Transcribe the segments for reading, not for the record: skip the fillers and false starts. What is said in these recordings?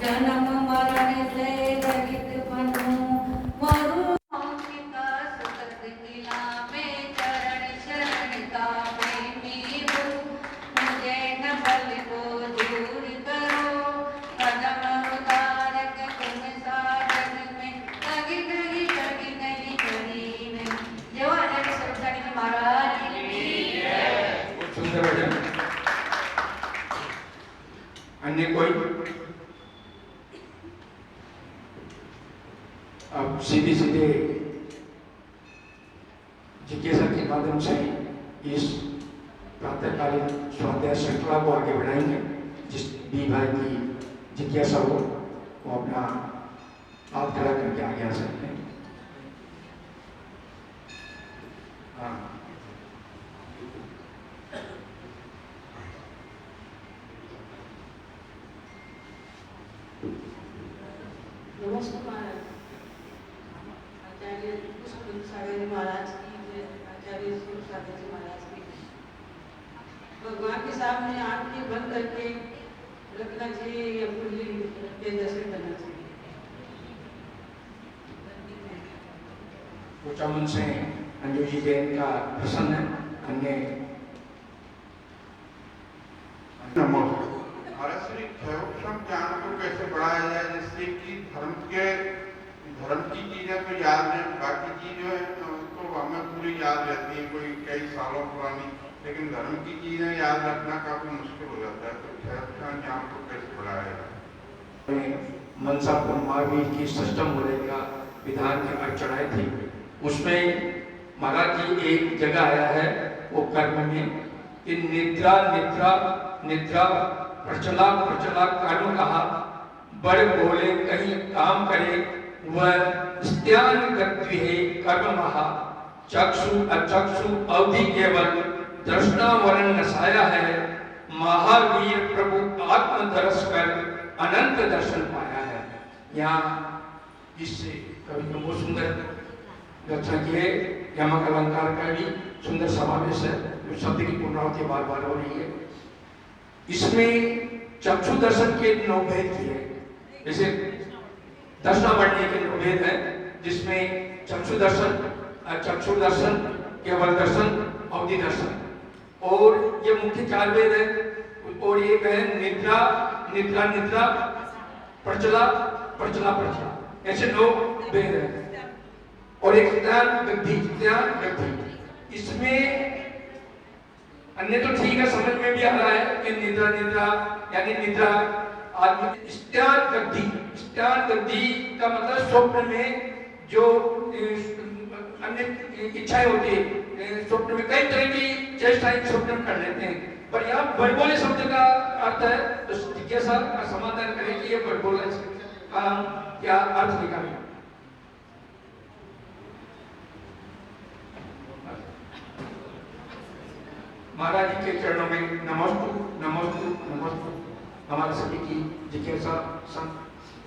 जन्म मरण से रहित बनूं मरु विकास सदगिला में चरण शरण का प्रेमी हूँ मुझे न बल को दूर करो कदम उतारक तुम साजन में लगी नहीं करी नहीं करी नहीं। जेव्हा आचार्य स्वरूपाचार्य महाराज सुंदर भजन। अन्य कोई? अब सीधे सीधे जिज्ञासा के माध्यम से इस प्रातःकालीन स्वाध्याय श्रृंखला को आगे बढ़ाएंगे। जिस भी भाई की जिज्ञासा हो वो अपना हाथ खड़ा करके आगे आ सकते हैं। हाँ, नमस्कार आचार्य सागर महाराज की, आचार्य सागर जी महाराज की। भगवान के सामने आंखें बंद करके रखना चाहिए या खुली के दर्शन करना चाहिए? मन से अंजू जी जैन का प्रसन्न है। अन्य क्षम ज्ञान को कैसे बढ़ाया जाए जिससे कि धर्म की चीजें तो याद है, बाकी चीजें तो हमें पूरी याद रहती है कोई कई सालों पुरानी, लेकिन धर्म की चीजें याद रखना काफी मुश्किल हो जाता है। तो क्षम ज्ञान को कैसे बढ़ाया जाए? मनसा महावीर की सष्टम होने का विधान की अर्चनाएं थी, उसमें महाराज जी एक जगह आया है वो कर्म में कि निद्रा निद्रा निद्रा प्रचला प्रचला कानू कहा बड़ बोले कहीं काम करे वह स्त्यान गति है कर्म महा चक्षु अचक्षु अवधि केवल दर्शनावरण नसाया है महावीर प्रभु आत्म दर्श कर अनंत दर्शन पाया है। यहाँ इससे कवि को बहुत सुंदर रचना की है। यमक अलंकार का भी सुंदर समावेश है, शब्द की पुनरावृत्ति बार बार हो रही है। इसमें चक्षु दर्शन के 9 भेद किए, जैसे दर्शनावरण के 9 भेद है, जिसमें चक्षु दर्शन केवल दर्शन अवधि दर्शन और ये मुख्य 4 भेद है। और एक है निद्रा निद्रा निद्रा प्रचला प्रचला प्रचला, ऐसे 9 भेद है। और एक ज्ञान गति, इसमें अन्य तो ठीक है, समझ में भी आ रहा है कि निद्रा निद्रा यानी निद्रा आदमी स्त्यान गति का मतलब स्वप्न में जो अन्य इच्छाएं होती है, स्वप्न में कई तरह की चेष्टाएं स्वप्न में कर लेते हैं, पर यहाँ बड़बोले शब्द का अर्थ है। तो जिज्ञासा का समाधान करें कि ये बड़बोले का क्या अर्थ निकालें। महाराज जी के चरणों में नमस्तु नमस्तु नमस्तु हमारे सभी की जिज्ञासा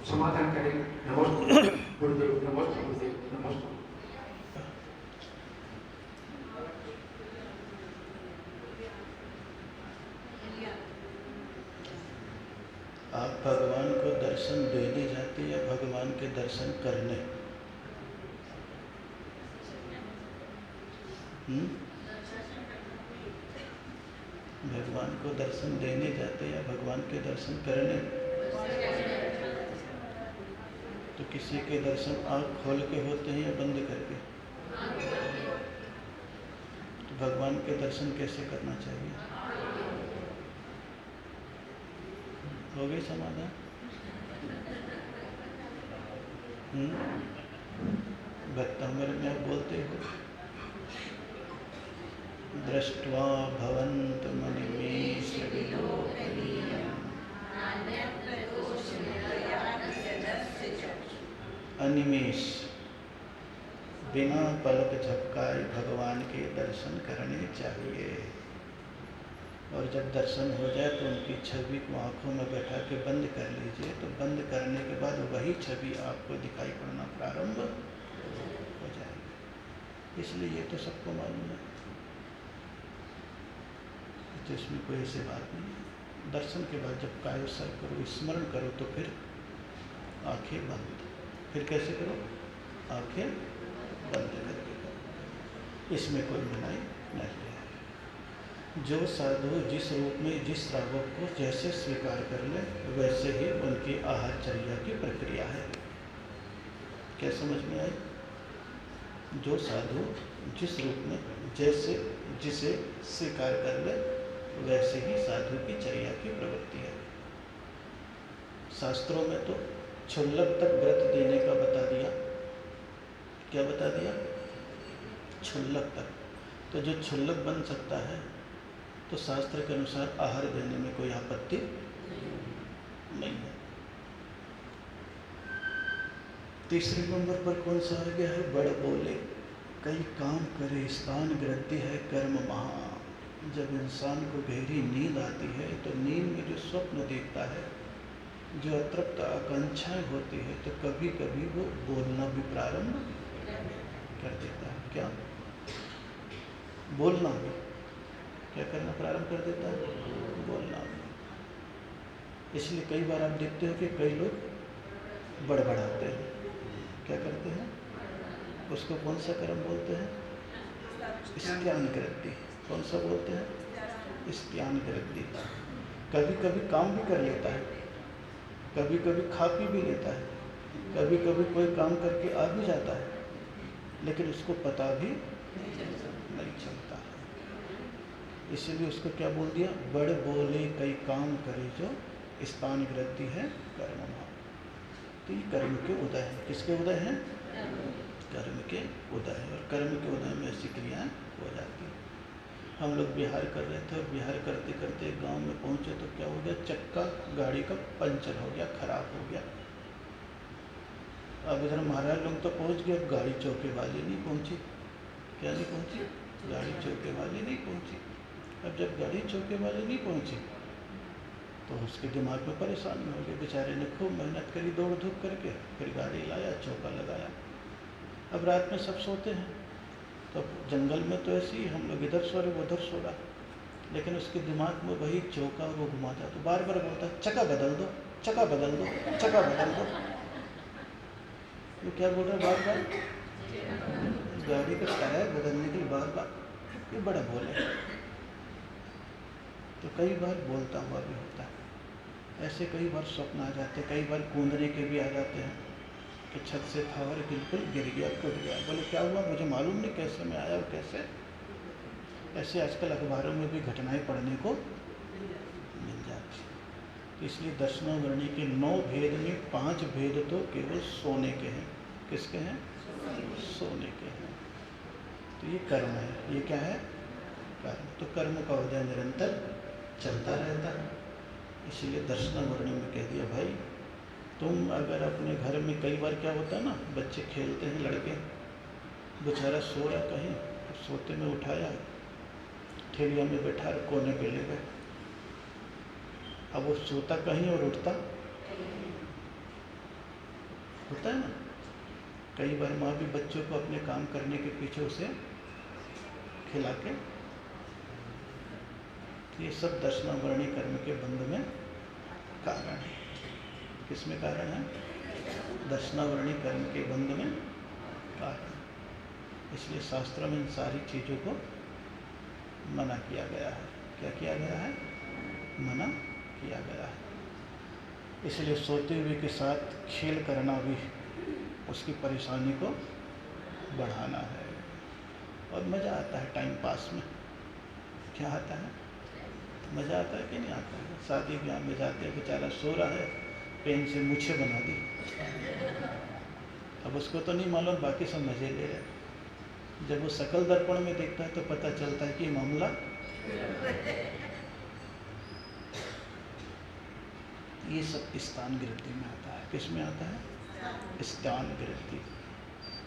समाधान करें। नमस्तु गुरुदेव, नमस्तु गुरुदेव, नमस्तु। आप भगवान को दर्शन देने जाते या भगवान के दर्शन करने? भगवान को दर्शन देने जाते या भगवान के दर्शन करने? तो किसी के दर्शन आँख खोल के होते हैं या बंद करके? तो भगवान के दर्शन कैसे करना चाहिए? हो गई समाधान? भक्तमर में आप बोलते हो दृष्ट्वा भवन्तमनिमेष विलोकनीयम् अनिमेष बिना पलक झपकाए भगवान के दर्शन करने चाहिए। और जब दर्शन हो जाए तो उनकी छवि को आँखों में बैठा के बंद कर लीजिए। तो बंद करने के बाद वही छवि आपको दिखाई पड़ना प्रारंभ हो जाएगी। इसलिए ये तो सबको मालूम है, तो इसमें कोई ऐसी बात नहीं है। दर्शन के बाद जब कायोत्सर्ग करो, स्मरण करो, तो फिर आंखें बंद। फिर कैसे करो? आंखें बंद करके करो। इसमें कोई मनाही नहीं है। जो साधु जिस रूप में जिस श्रावक को जैसे स्वीकार कर ले वैसे ही उनकी आहारचर्या की प्रक्रिया है। क्या समझ में आई? जो साधु जिस रूप में जैसे जिसे स्वीकार कर ले वैसे ही साधु की चर्या की प्रवृत्ति है। शास्त्रों में तो क्षुल्लक तक व्रत देने का बता दिया। क्या बता दिया? क्षुल्लक तक। तो जो क्षुल्लक बन सकता है तो शास्त्र के अनुसार आहार देने में कोई आपत्ति नहीं है। तीसरे नंबर पर कौन सा आ गया है? बड़ बोले कई काम करे स्थान ग्रंथि है कर्म महा। जब इंसान को गहरी नींद आती है तो नींद में जो स्वप्न देखता है, जो अतृप्त आकांक्षाएं होती है, तो कभी कभी वो बोलना भी प्रारंभ कर देता है। क्या? बोलना भी। क्या करना प्रारंभ कर देता है? बोलना भी। इसलिए कई बार आप देखते हो कि कई लोग बड़बड़ाते हैं। क्या करते हैं? उसको कौन सा कर्म बोलते हैं? स्त्यान कृत्य। कौन सा बोलते हैं? स्त्यान कृत्य। कभी कभी काम भी कर लेता है, कभी कभी खा पी भी लेता है, कभी कभी कोई काम करके आ भी जाता है, लेकिन उसको पता भी नहीं चलता है। इसीलिए उसको क्या बोल दिया? बड़ बोले कई काम करे जो स्थान ग्रंथि है कर्म महा। तो ये कर्म के उदय हैं। किसके उदय हैं? कर्म के उदय। और कर्म के उदय में ऐसी क्रियाएं हो जाती हैं। हम लोग बिहार कर रहे थे और बिहार करते करते गांव में पहुंचे तो क्या हो गया? चक्का गाड़ी का पंचर हो गया, खराब हो गया। अब इधर महाराज लोग तो पहुंच गए, अब गाड़ी चौके वाली नहीं पहुंची। क्या नहीं पहुंची? गाड़ी चौके वाली नहीं पहुंची। अब जब गाड़ी चौके वाली नहीं पहुंची तो उसके दिमाग में परेशानी हो गई। बेचारे ने खूब मेहनत करी दौड़ धूप करके, फिर गाड़ी लाया, चौका लगाया। अब रात में सब सोते हैं तो जंगल में तो ऐसे ही हम लोग इधर सो रहे उधर सो रहा, लेकिन उसके दिमाग में वही चौका वो घुमाता, तो बार बार बोलता चक्का बदल दो, चक्का बदल दो, चक्का बदल दो। तो क्या बोल रहा है बार बार? गाड़ी का टायर बदलने के लिए बार बार। ये बड़ा बोले। तो कई बार बोलता हुआ भी होता है। ऐसे कई बार स्वप्न आ जाते हैं, कई बार कूदने के भी आ जाते हैं कि छत से था और बिल्कुल गिर गया, कूद गया। बोले क्या हुआ? मुझे मालूम नहीं कैसे मैं आया और कैसे। ऐसे आजकल अखबारों में भी घटनाएं पढ़ने को मिल जाती हैं। इसलिए दर्शनावरणी के 9 भेद में 5 भेद तो केवल सोने के हैं। किसके हैं? सोने के हैं। तो ये कर्म है। ये क्या है? कर्म। तो कर्म का उदय निरंतर चलता रहता है। इसीलिए दर्शनावरणी में कह दिया भाई तुम अगर अपने घर में, कई बार क्या होता है ना, बच्चे खेलते हैं, लड़के, बेचारा सो रहा कहीं, सोते में उठाया, ठेलिया में बैठा कोने पे ले गए। अब वो सोता कहीं और उठता होता है ना। कई बार माँ भी बच्चों को अपने काम करने के पीछे उसे खिला के। ये सब दर्शनावरणी कर्म के बंध में कारण है। किसमें कारण है? दर्शनावरणी कर्म के बंध में कारण। इसलिए शास्त्र में इन सारी चीज़ों को मना किया गया है। क्या किया गया है? मना किया गया है। इसलिए सोते हुए के साथ खेल करना भी उसकी परेशानी को बढ़ाना है। और मज़ा आता है टाइम पास में। क्या आता है? मज़ा आता है कि नहीं आता है? शादी ब्याह में जाते हैं, बेचारा सो रहा है, पेन से मूछें बना दी। अब उसको तो नहीं मालूम, बाकी सब मज़े ले रहे। जब वो सकल दर्पण में देखता है तो पता चलता है कि मामला ये सब स्थान वृद्धि में आता है। किस में आता है? स्थान वृद्धि।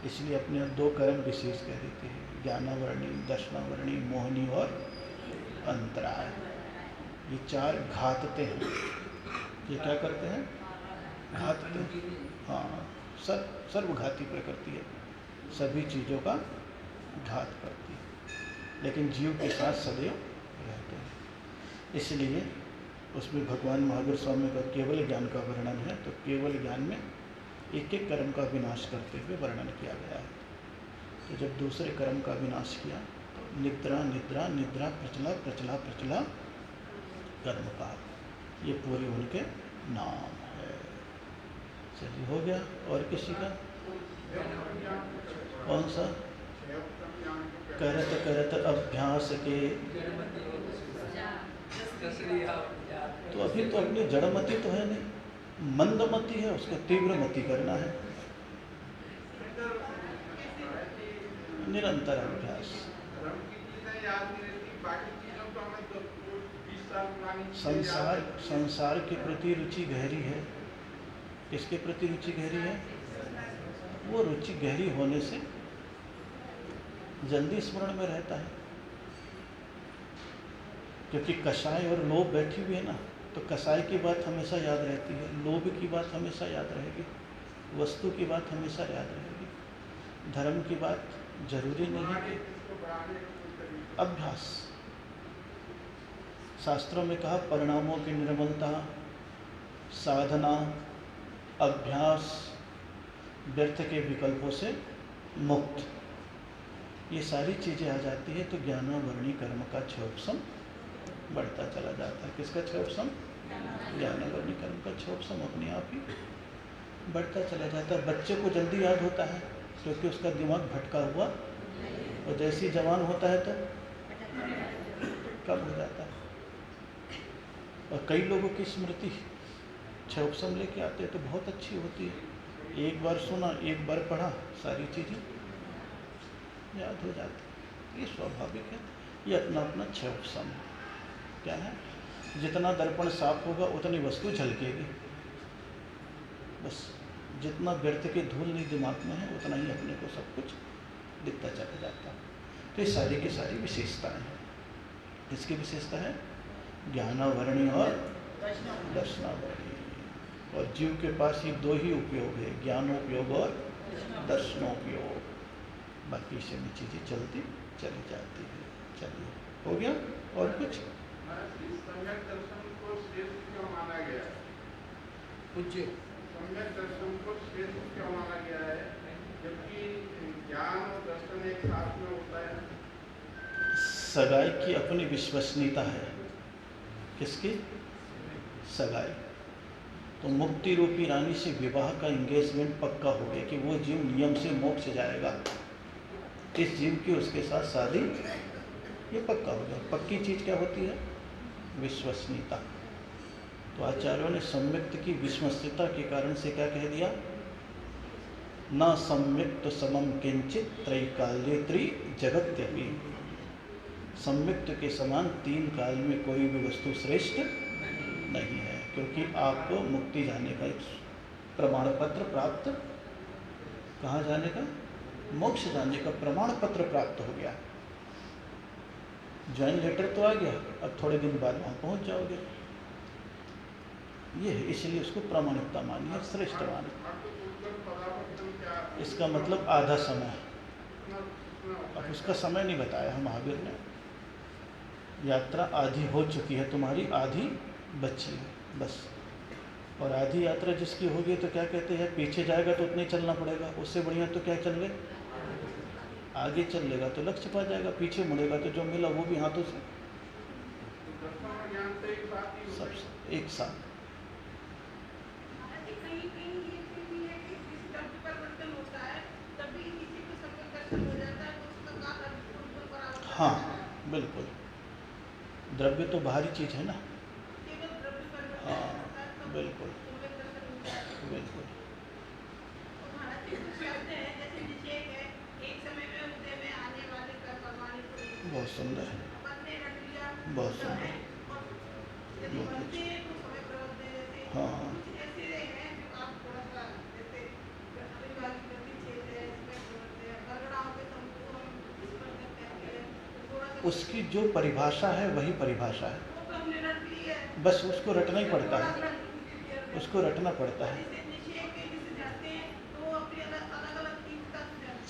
इसलिए अपने 2 कर्म विशेष कह देते हैं, ज्ञानावरणी, दर्शनावरणी, मोहनी और अंतराय। ये 4 घातते हैं। ये क्या करते हैं? घातते। हाँ, सर्वघाती प्रकृति है, सभी चीज़ों का घात करती है, लेकिन जीव के साथ सदैव रहते हैं। इसलिए उसमें भगवान महावीर स्वामी का केवल ज्ञान का वर्णन है। तो केवल ज्ञान में एक एक कर्म का विनाश करते हुए वर्णन किया गया है। तो जब दूसरे कर्म का विनाश किया तो निद्रा निद्रा निद्रा प्रचला प्रचला प्रचला कर्म का, ये पूरे उनके नाम है। चलिए हो गया। और किसी का कौन सा? करत करत अभ्यास के, तो अभी तो अपनी जड़मति तो है नहीं, मंदमति है, उसको तीव्रमति करना है। निरंतर अभ्यास। संसार के प्रति रुचि गहरी है। किसके प्रति रुचि गहरी है? वो रुचि गहरी होने से जल्दी स्मरण में रहता है, क्योंकि कषाय और लोभ बैठी हुई है ना, तो कषाय की बात हमेशा याद रहती है, लोभ की बात हमेशा याद रहेगी, वस्तु की बात हमेशा याद रहेगी, धर्म की बात जरूरी नहीं है। अभ्यास, शास्त्रों में कहा परिणामों की निर्मलता, साधना, अभ्यास, व्यर्थ के विकल्पों से मुक्त, ये सारी चीज़ें आ जाती है तो ज्ञानावरणी कर्म का क्षोभसम बढ़ता चला जाता है। किसका क्षोभसम? ज्ञानावरणी कर्म का क्षोभसम अपने आप ही बढ़ता चला जाता है। बच्चे को जल्दी याद होता है क्योंकि उसका दिमाग भटका हुआ, और जैसे ही जवान होता है तो कम हो जाता है। और कई लोगों की स्मृति क्षोभसम लेके आते हैं तो बहुत अच्छी होती है। एक बार सुना, एक बार पढ़ा, सारी चीज़ें याद हो जाती। ये स्वाभाविक है, ये अपना अपना क्षोभसम क्या है। जितना दर्पण साफ होगा उतनी वस्तु झलकेगी, बस जितना व्यर्थ के धूल नहीं दिमाग में है उतना ही अपने को सब कुछ दिखता चला जाता है। तो ये सारी की सारी विशेषताएं हैं। इसकी विशेषता है ज्ञानावरणी और दर्शनावरणी। और जीव के पास ये दो ही उपयोग है, ज्ञानोपयोग और दर्शनोपयोग। बाकी से भी चीज़ें चलती चली जाती है। चलिए हो गया। और कुछ? सम्यक दर्शन को श्रेष्ठ क्यों माना गया है? पूछिए। सम्यक दर्शन को श्रेष्ठ क्यों माना गया है, जबकि ज्ञान और दर्शन एक साथ में होता है? सगाई की अपनी विश्वसनीयता है। किसकी? सगाई। तो मुक्ति रूपी रानी से विवाह का एंगेजमेंट पक्का हो गया कि वो जीव नियम से मोक्ष जाएगा, इस जीव की उसके साथ शादी, ये पक्का हो गया। पक्की चीज़ क्या होती है? विश्वसनीयता। तो आचार्यों ने सम्यक्त की विश्वसनीयता के कारण से क्या कह दिया? न सम्यक्त समम किंचित त्रैकाल्ये त्रि जगत्यपि। सम्यक्त के समान तीन काल में कोई भी वस्तु श्रेष्ठ नहीं है, क्योंकि आपको मुक्ति जाने का एक प्रमाण पत्र प्राप्त, कहाँ जाने का? मोक्ष जाने का प्रमाण पत्र प्राप्त हो गया। ज्वाइन लेटर तो आ गया, अब थोड़े दिन बाद वहाँ पहुँच जाओगे। ये है, इसलिए उसको प्रामाणिकता मानिए, श्रेष्ठ मानिए। इसका मतलब आधा समय। अब उसका समय नहीं बताया है महावीर ने। यात्रा आधी हो चुकी है तुम्हारी, आधी बची है बस। और आधी यात्रा जिसकी होगी तो क्या कहते हैं, पीछे जाएगा तो उतना ही चलना पड़ेगा, उससे बढ़िया तो क्या चल ले, आगे चल लेगा तो लक्ष्य पा जाएगा, पीछे मुड़ेगा तो जो मिला वो भी हाथों से सब एक साथ। हाँ बिल्कुल, द्रव्य तो बाहरी चीज़ है ना। हाँ बिल्कुल बिल्कुल। बहुत सुंदर है, बहुत सुंदर, बहुत अच्छा। हाँ उसकी जो परिभाषा है वही परिभाषा है, बस उसको रटना ही पड़ता है, उसको रटना पड़ता है।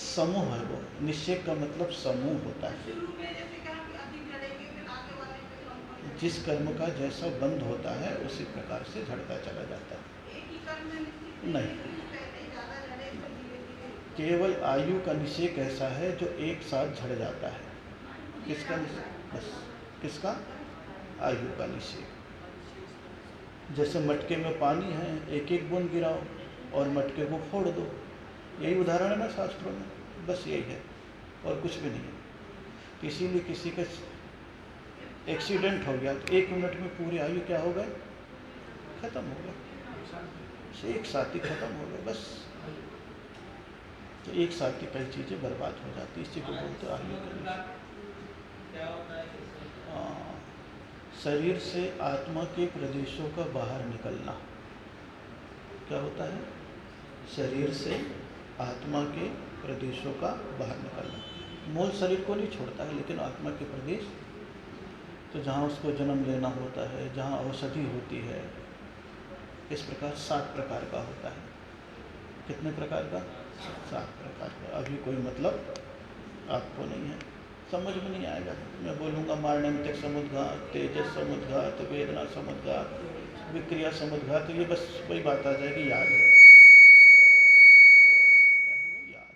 समूह है वो, निश्चय का मतलब समूह होता है। जिस कर्म का जैसा बंध होता है उसी प्रकार से झड़ता चला जाता है। नहीं, केवल आयु का निषेक ऐसा है जो एक साथ झड़ जाता है। किसका निषेक? बस किसका? आयु का निषेक। जैसे मटके में पानी है, एक एक बूंद गिराओ और मटके को फोड़ दो, यही उदाहरण है ना शास्त्रों में, बस यही है और कुछ भी नहीं है। इसीलिए किसी का एक्सीडेंट हो गया तो 1 मिनट में पूरी आयु क्या हो गए? खत्म हो गया, एक साथ ही खत्म हो गए बस। तो एक साथ ही कई चीज़ें बर्बाद हो जाती, इसी को बोलते आयु के। शरीर से आत्मा के प्रदेशों का बाहर निकलना क्या होता है? शरीर से आत्मा के प्रदेशों का बाहर निकलना। मूल शरीर को नहीं छोड़ता है, लेकिन आत्मा के प्रदेश, तो जहाँ उसको जन्म लेना होता है, जहाँ औषधि होती है, इस प्रकार 7 प्रकार का होता है। कितने प्रकार का? 7 प्रकार का। अभी कोई मतलब आपको नहीं है, समझ में नहीं आएगा। मैं बोलूँगा मारणंतक समुद्घात, तेजस समुद्घात, वेदना समुद्घात, विक्रिया समुद्घात, तो ये बस वही बात आ जाएगी, याद है। क्या है वो? याद।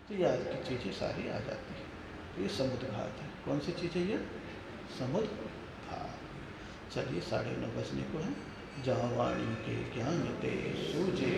तो याद की चीज़ें सारी आ जाती है। तो ये समुद्घात है। कौन सी चीज़ है ये? समुद्घात। चलिए 9:30 बजने को है। जहाँ वाणी के ज्ञान ते सूझे